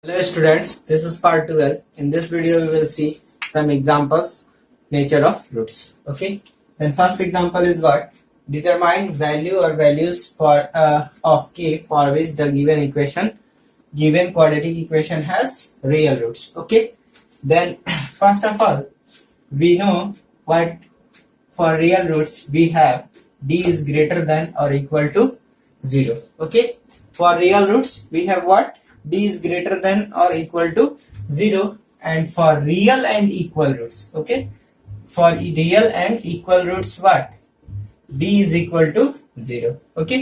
Hello students, this is part 12. In this video we will see some examples, nature of roots. Okay. Then first example is what? Determine value or values for of k for which the given quadratic equation has real roots. Okay. Then first of all, we know what for real roots we have d is greater than or equal to 0. Okay. For real roots we have what? D is greater than or equal to 0, and for real and equal roots, okay, for real and equal roots what? D is equal to 0. okay,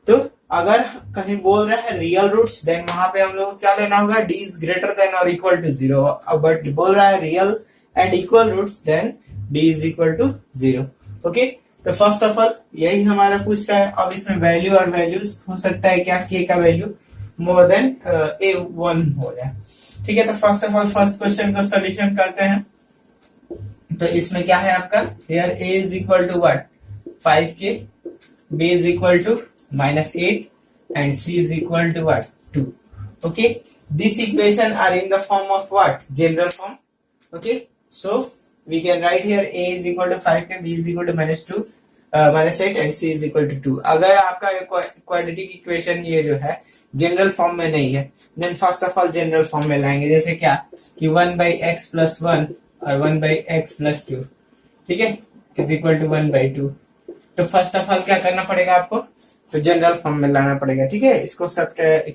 तो अगर कहीं बोल रहा है real roots then वहां पे हम लोग को क्या लेना होगा? D is greater than or equal to 0. But बोल रहा है real and equal roots then D is equal to 0. Okay, तो फर्स्ट ऑफ ऑल यही हमारा पूछ रहा है. अब इसमें वैल्यू और वैल्यूज हो सकता है क्या? k का वैल्यू मोर देन a1 हो जाए. ठीक है, तो first of all first question का सॉल्यूशन करते हैं. तो इसमें क्या है आपका? Here a is equal to what? 5k, b is equal to -8 and c is equal to what? 2. okay, this equation are in the form of what? General form. okay, so we can write here a is equal to 5k, b is equal to -2 -8 and c is equal to 2. अगर आपका quadratic equation ये जो है general form में नहीं है then first of all general form में लाएंगे. जैसे क्या कि 1/x+1 और 1/x+2, ठीक है, इज इक्वल टू 1/2. तो फर्स्ट ऑफ ऑल क्या करना पड़ेगा आपको? तो जनरल फॉर्म में लाना पड़ेगा. ठीक है, इसको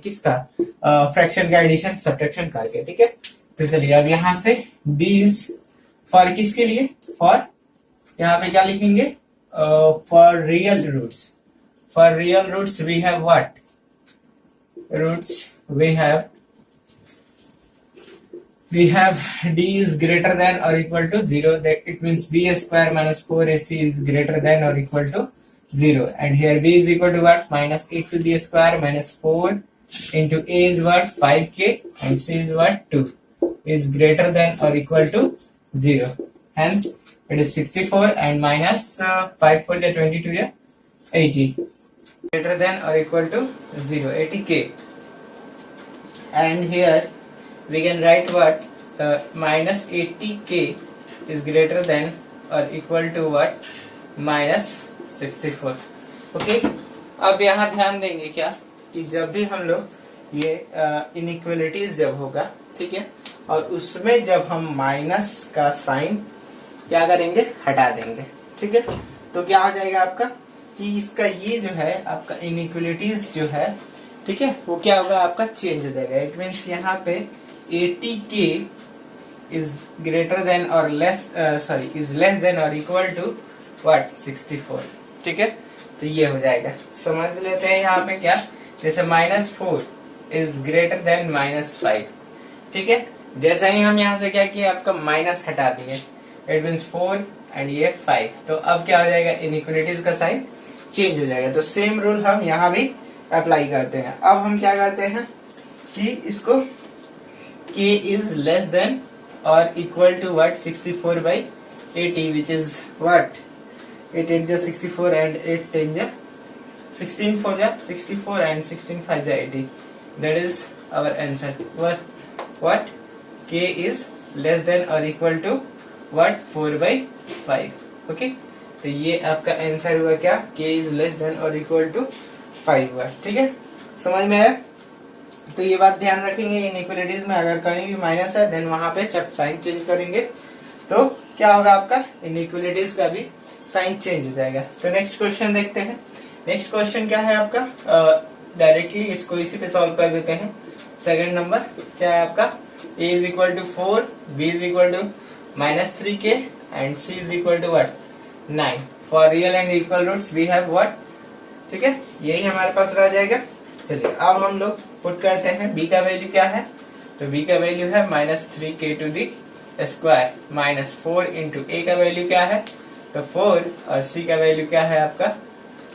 किसका फ्रैक्शन का एडिशन सब्ट्रैक्शन करके. ठीक है, तो चलिए अब यहाँ से दीज फॉर किसके लिए? फॉर यहाँ पे क्या लिखेंगे? For real roots. For real roots we have what? roots we have d is greater than or equal to 0. That it means b square minus 4ac is greater than or equal to 0, and here b is equal to what? -8 to the square minus 4 into a is what? 5k and c is what? 2 is greater than or equal to 0. Hence it is 64 and minus 5 for the 22 yeah 80 greater than or equal to 0, 80k. And here we can write what? -80k is greater than or equal to what? -64. okay, अब यहाँ ध्यान देंगे क्या कि जब भी हम लोग ये इनइक्वलिटीज जब होगा, ठीक है, और उसमें जब हम माइनस का साइन क्या करेंगे? हटा देंगे. ठीक है, तो क्या हो जाएगा आपका कि इसका ये जो है आपका इनइक्वलिटीज जो है, ठीक है, वो क्या होगा? आपका चेंज हो जाएगा. इट मीन्स यहाँ पे 80k इज ग्रेटर देन और लेस इज लेस देन और इक्वल टू व्हाट? 64. ठीक है, तो ये हो जाएगा. समझ लेते हैं यहाँ पे क्या? जैसे -4 इज ग्रेटर देन -5. ठीक है, जैसे ही हम यहाँ से क्या किए? आपका माइनस हटा दिए. इट मीन्स 4 एंड ये 5. तो अब क्या हो जाएगा? इनइक्वलिटीज का साइन चेंज हो जाएगा. तो सेम रूल हम यहाँ भी अप्लाई करते हैं. अब हम क्या करते हैं कि इसको k इज लेस देन और equal to what? 64/80 which is what? 8 8 जा 64 एंड 8 10 जा 16 4 जा 64 एंड 16 5 जा 80. That is our answer. What? k is less than और इक्वल टू व्हाट? 4/5. ओके, तो ये आपका आंसर हुआ क्या? k इज लेस देन और इक्वल टू 5 हुआ. ठीक है, समझ में आया? तो ये बात ध्यान रखेंगे इनइक्वलिटीज में अगर कहीं भी माइनस है देन वहां पे जब साइन चेंज करेंगे तो क्या होगा? आपका इनइक्वलिटीज का भी साइन चेंज हो जाएगा. तो नेक्स्ट क्वेश्चन देखते हैं. नेक्स्ट क्वेश्चन क्या है आपका? डायरेक्टली इसको इसी पे सॉल्व कर देते हैं. सेकंड नंबर क्या है आपका? a is equal to 4, b is equal to -3k and c is equal to what? 9. For real and equal roots we have what? ठीक है, यही हमारे पास रह जाएगा. चलिए अब हम लोग पुट करते हैं. b का वैल्यू क्या है? तो b का वैल्यू है -3k to the square -4 into a का वैल्यू क्या है? तो 4 और c का वैल्यू क्या है आपका?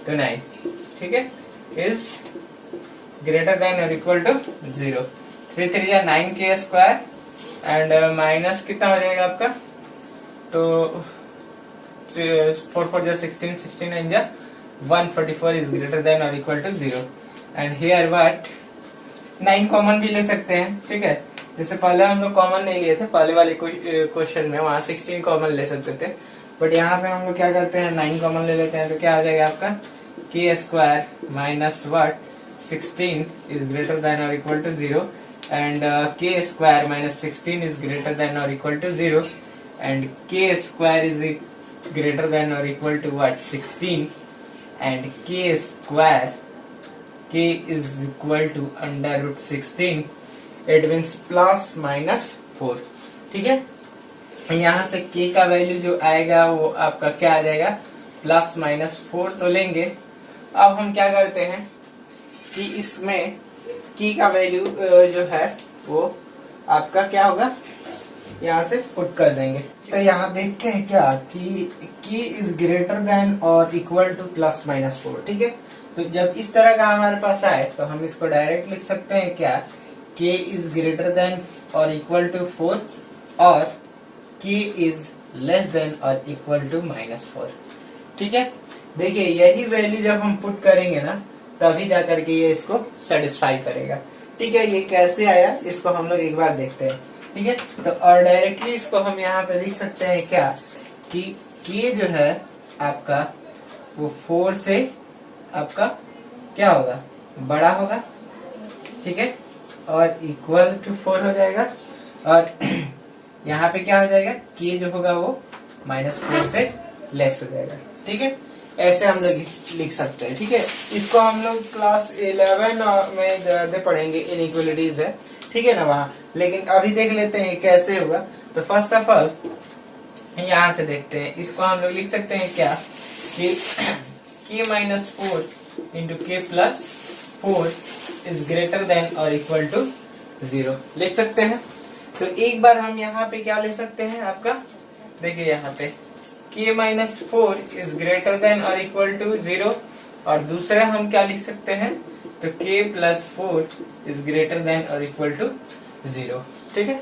तो 9. ठीक है, इज ग्रेटर देन और इक्वल टू 0. 3 3 या 9k स्क्वायर एंड माइनस कितना हो जाएगा आपका? तो 4 4 जा 16 16 9 जा 144 is greater than or equal to 0. And here what? 9 common भी ले सकते हैं, ठीक है। जैसे पहले हम लोग कॉमन नहीं लिए थे, पहले वाले क्वेश्चन में वहां 16 कॉमन ले सकते थे, बट यहाँ पे हम लोग क्या करते हैं 9 कॉमन ले लेते हैं। तो क्या आ जाएगा आपका के square minus what 16 is greater than और इक्वल टू 0 एंड के square minus 16 is greater than और इक्वल टू 0 एंड के स्क्वायर इज ग्रेटर देन और इक्वल टू व्हाट 16 एंड के square k is equal to under root 16, it means plus minus 4, ठीक है। यहाँ से k का वैल्यू जो आएगा वो आपका क्या आ जाएगा प्लस माइनस 4 तो लेंगे। अब हम क्या करते हैं कि इसमें k का वैल्यू जो है वो आपका क्या होगा यहाँ से पुट कर देंगे। तो यहाँ देखते हैं क्या कि k इज ग्रेटर देन और इक्वल टू प्लस माइनस 4, ठीक है। तो जब इस तरह का हमारे पास आए तो हम इसको डायरेक्ट लिख सकते हैं क्या k इज ग्रेटर देन और इक्वल टू 4 और k इज लेस देन और इक्वल टू माइनस 4, ठीक है। देखिए यही वैल्यू जब हम पुट करेंगे ना तभी जा करके ये इसको सेटिस्फाई करेगा, ठीक है। ये कैसे आया इसको हम लोग एक बार देखते हैं, ठीक है। तो और डायरेक्टली इसको हम यहाँ पे लिख सकते हैं क्या कि k जो है आपका वो 4 से आपका क्या होगा बड़ा होगा, ठीक है, और इक्वल टू 4 हो जाएगा और यहाँ पे क्या हो जाएगा k जो होगा वो -4 से लेस हो जाएगा, ठीक है। ऐसे हम लोग लिख सकते हैं, ठीक है। इसको हम लोग क्लास 11 में ज्यादा पढ़ेंगे, इनइक्वालिटीज है, ठीक है ना वहाँ। लेकिन अभी देख लेते हैं कैसे होगा। तो फर्स्ट ऑफ ऑल यहाँ से देखते हैं, इसको हम लोग लिख सकते हैं क्या कि k minus 4 into k plus 4 is greater than और इक्वल टू 0 लिख सकते हैं। तो एक बार हम यहाँ पे क्या ले सकते हैं आपका देखिए यहाँ पे k minus 4 is greater than और इक्वल टू 0 और दूसरा हम क्या लिख सकते हैं तो k plus 4 is greater than और इक्वल टू 0, ठीक है।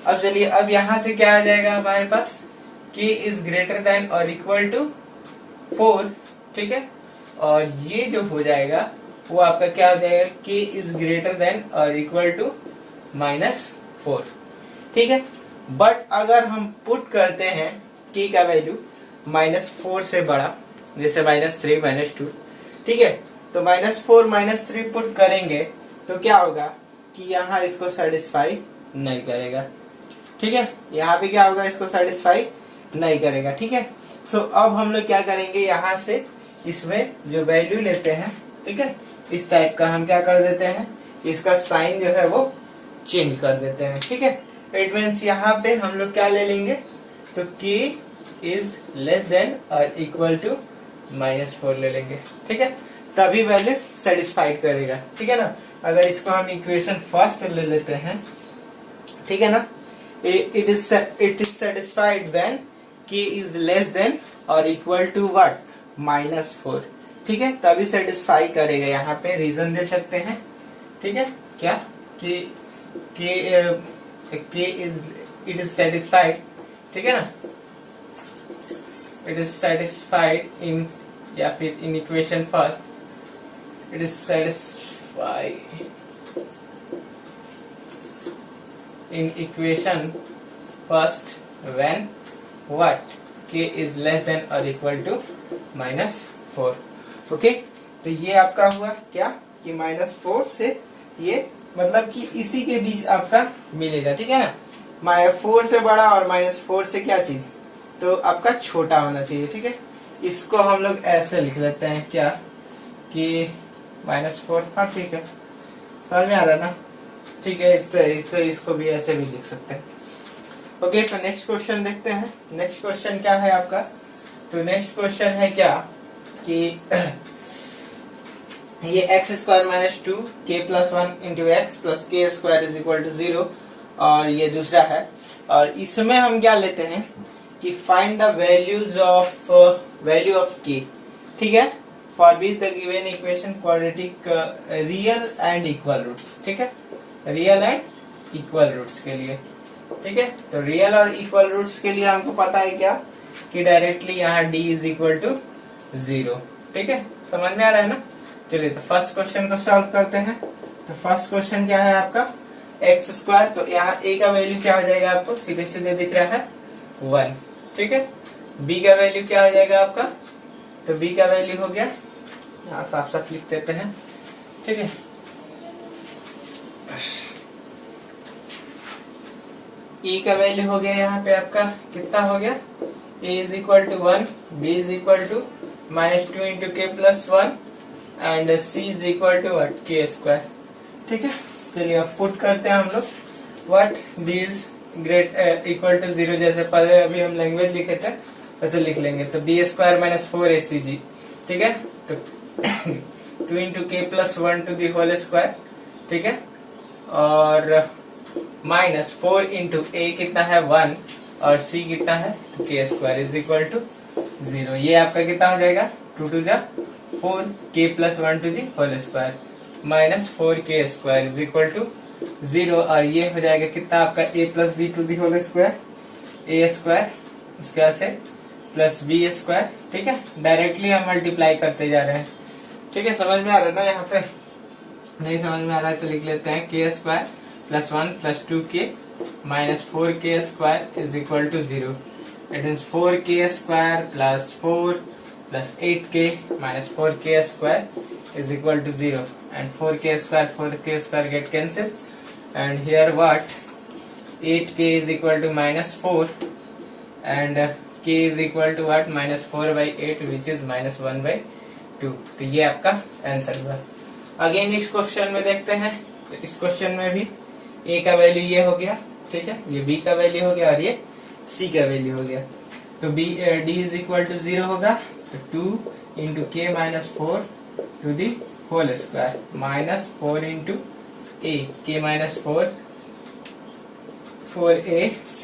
अब चलिए अब यहाँ से क्या आ जाएगा हमारे पास k इज ग्रेटर देन और इक्वल टू 4, ठीक है। और ये जो हो जाएगा वो आपका क्या हो जाएगा k इज ग्रेटर देन और इक्वल टू -4, ठीक है। बट अगर हम पुट करते हैं k का वैल्यू -4 से बड़ा, जैसे -3 -2, ठीक है। तो -4 -3 पुट करेंगे तो क्या होगा कि यहाँ इसको सेटिस्फाई नहीं करेगा, ठीक है। यहाँ पे क्या होगा इसको सेटिस्फाई नहीं करेगा, ठीक है। सो अब हम लोग क्या करेंगे यहाँ से इसमें जो वैल्यू लेते हैं, ठीक है, इस टाइप का हम क्या कर देते हैं इसका साइन जो है वो चेंज कर देते हैं, ठीक है। इट मीन्स यहाँ पे हम लोग क्या ले लेंगे तो k इज लेस देन और इक्वल टू -4 ले लेंगे, ठीक है। तभी वैल्यू सेटिस्फाइड करेगा, ठीक है ना। अगर इसको हम इक्वेशन फर्स्ट ले लेते हैं, ठीक है ना, it is satisfied when k is less than और इक्वल टू व्हाट -4, ठीक है, तभी सेटिस्फाई करेगा। यहाँ पे रीजन दे सकते हैं, ठीक है, क्या कि इट इज सेटिस्फाइड, ठीक है ना, इट इज सेटिस्फाइड इन या फिर in equation first it is satisfied in equation first when what k is less than और इक्वल टू -4, ओके। तो ये आपका हुआ क्या कि -4 से ये मतलब कि इसी के बीच आपका मिलेगा, ठीक है ना। 4 से बड़ा और -4 से क्या चीज तो आपका छोटा होना चाहिए, ठीक है। इसको हम लोग ऐसे लिख लेते हैं क्या कि -4, हाँ ठीक है, समझ में आ रहा है ना, ठीक है। इसको भी ऐसे भी लिख सकते हैं, ओके। तो नेक्स्ट क्वेश्चन देखते हैं। नेक्स्ट क्वेश्चन क्या है आपका, तो नेक्स्ट क्वेश्चन है क्या कि ये x² - 2 k + 1 × x + k² is equal to 0 और ये दूसरा है। और इसमें हम क्या लेते हैं कि find the value of k, ठीक है, for which the given equation quadratic real and equal roots, ठीक है, रियल एंड इक्वल रूट्स के लिए, ठीक है। तो रियल और इक्वल रूट्स के लिए हमको पता है क्या कि डायरेक्टली यहाँ d इज इक्वल टू 0, ठीक है, समझ में आ रहा है ना। चलिए तो फर्स्ट क्वेश्चन को सॉल्व करते हैं। तो फर्स्ट क्वेश्चन क्या है आपका एक्स स्क्वायर, तो यहाँ a का वैल्यू क्या हो जाएगा आपको सीधे सीधे दिख रहा है 1, ठीक है। b का वैल्यू क्या हो जाएगा आपका, तो b का वैल्यू हो गया, यहाँ साफ साफ लिख देते हैं, ठीक है। e का वैल्यू हो गया यहाँ पे आपका कितना हो गया, a is equal to 1, b is equal to -2 into k plus 1 and c is equal to what k square, ठीक है। चलिए अब पुट करते हैं हम लोग what b is great equal to 0, जैसे पहले अभी हम लैंग्वेज लिखे थे वैसे लिख लेंगे। तो बी स्क्वायर माइनस 4ac, ठीक है। तो 2 into k plus 1 to the whole square, ठीक है, और -4 इंटू a कितना है 1 और c कितना है तो के स्क्वायर इज इक्वल टू 0। ये आपका कितना हो जाएगा 2 टू जा 4 k plus 1 to the whole square -4 k square is equal to 0, और ये हो जाएगा कितना आपका a plus b to the whole square a square, उसके बाद से प्लस बी स्क्वायर, ठीक है। डायरेक्टली हम मल्टीप्लाई करते जा रहे हैं, ठीक है। समझ में आ रहा है ना, यहाँ पे नहीं समझ में आ रहा है तो लिख लेते हैं के square plus 1 plus 2k -4 k square is equal to 0। It means 4 k square plus 4 plus 8k -4 k square is equal to 0 and 4k square get cancelled and here what 8k is equal to -4 and k is equal to what -4 by 8 which is -1 by 2। तो ये आपका answer हुआ। Again इस question में देखते हैं, तो इस क्वेश्चन में भी a का वैल्यू ये हो गया, ठीक है, ये b का वैल्यू हो गया और ये c का वैल्यू हो गया। तो d इज इक्वल टू 0 होगा, तो 2 into k -4 to the whole square -4 into a k -4 4a c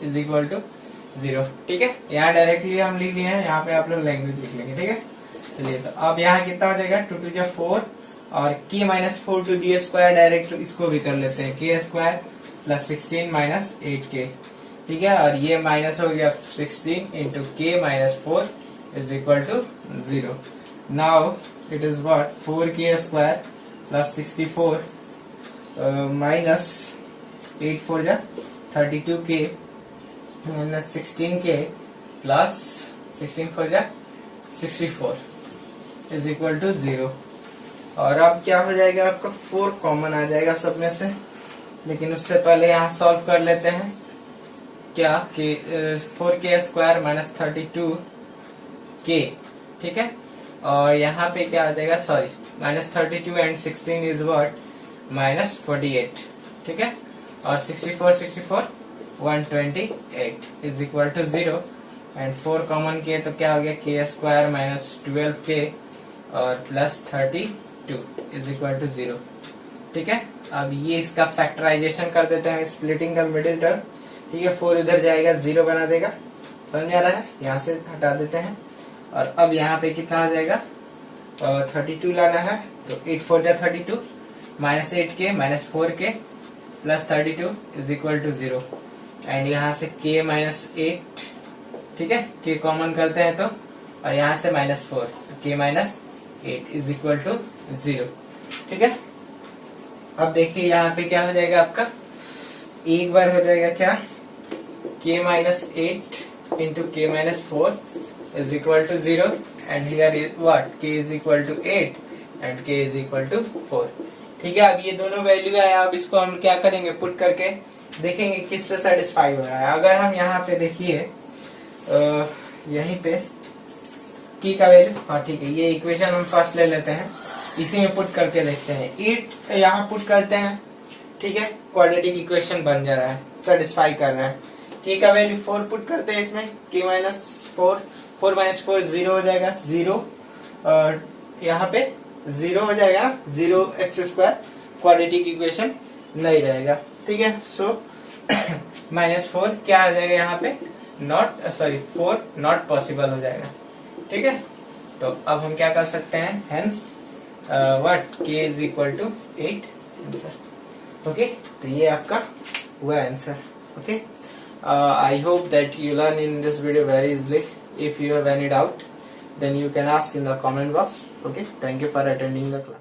is equal to 0, ठीक है। यहाँ डायरेक्टली हम लिख लिए हैं, यहाँ पे आप लोग लैंग्वेज लिख लेंगे, ठीक है। चलिए तो अब यहाँ कितना हो जाएगा 2 टू 4 और k -4 to the square, direct इसको भी कर लेते हैं k square plus 16 minus 8k, ठीक है। और ये माइनस हो गया 16 into k -4 is equal to 0। Now it is what 4k square plus 64 minus 8 4 जा 32k minus 16k plus 16 4 जा 64 is equal to 0। और अब क्या हो जाएगा आपका 4 कॉमन आ जाएगा सब में से, लेकिन उससे पहले यहाँ सॉल्व कर लेते हैं क्या कि 4k स्क्वायर माइनस 32k, ठीक है। और यहाँ पे क्या आ जाएगा सॉरी -32 एंड 16 इज व्हाट -48, ठीक है। और 64 128 is equal to 0 and 4 common किए तो क्या हो गया k स्क्वायर माइनस 12k और प्लस 32 इज इक्वल टू 0, ठीक है। अब ये इसका फैक्टराइजेशन कर देते हैं, स्प्लिटिंग द मिडिल टर्म, ठीक है। 4 उधर जाएगा 0 बना देगा, समझ में आ रहा है, यहाँ से हटा देते हैं। और अब यहाँ पे कितना हो जाएगा 32 लाना है, तो 8 4 जा 32 minus 8k minus 4k plus 32 is equal to 0 and यहाँ से k -8, ठीक है, k कॉमन करते हैं तो, और यहाँ से -4 तो k -8 इज इक्वल टू 0, ठीक है। अब देखिए यहाँ पे क्या हो जाएगा आपका, एक बार हो जाएगा क्या k -8 into k -4 is equal to 0 and here is what k is equal to 8 and k is equal to 4, ठीक है। अब ये दोनों वैल्यू है, अब इसको हम क्या करेंगे पुट करके देखेंगे किस पे सेटिस्फाई हो रहा है। अगर हम यहाँ पे देखिए यहीं पे k का वैल्यू, हाँ ठीक है, ये इक्वेशन हम फर्स्ट ले लेते हैं, इसी में पुट करके देखते हैं। 8 यहाँ पुट करते हैं, ठीक है, क्वाड्रेटिक इक्वेशन बन जा रहा है, सेटिस्फाई कर रहा है। k का वैल्यू 4 पुट करते हैं इसमें, k -4 4 - 4 0 हो जाएगा 0, और यहाँ पे 0 हो जाएगा 0x² क्वाड्रेटिक इक्वेशन नहीं रहेगा, ठीक है। सो -4 क्या हो जाएगा यहाँ पे 4 नॉट पॉसिबल हो जाएगा, ठीक है। तो अब हम क्या कर सकते हैं, hence what k is equal to 8 answer, okay. तो ये आपका हुआ answer, okay. I hope that you learn in this video very easily. If you have any doubt, then you can ask in the comment box. Okay, thank you for attending the class.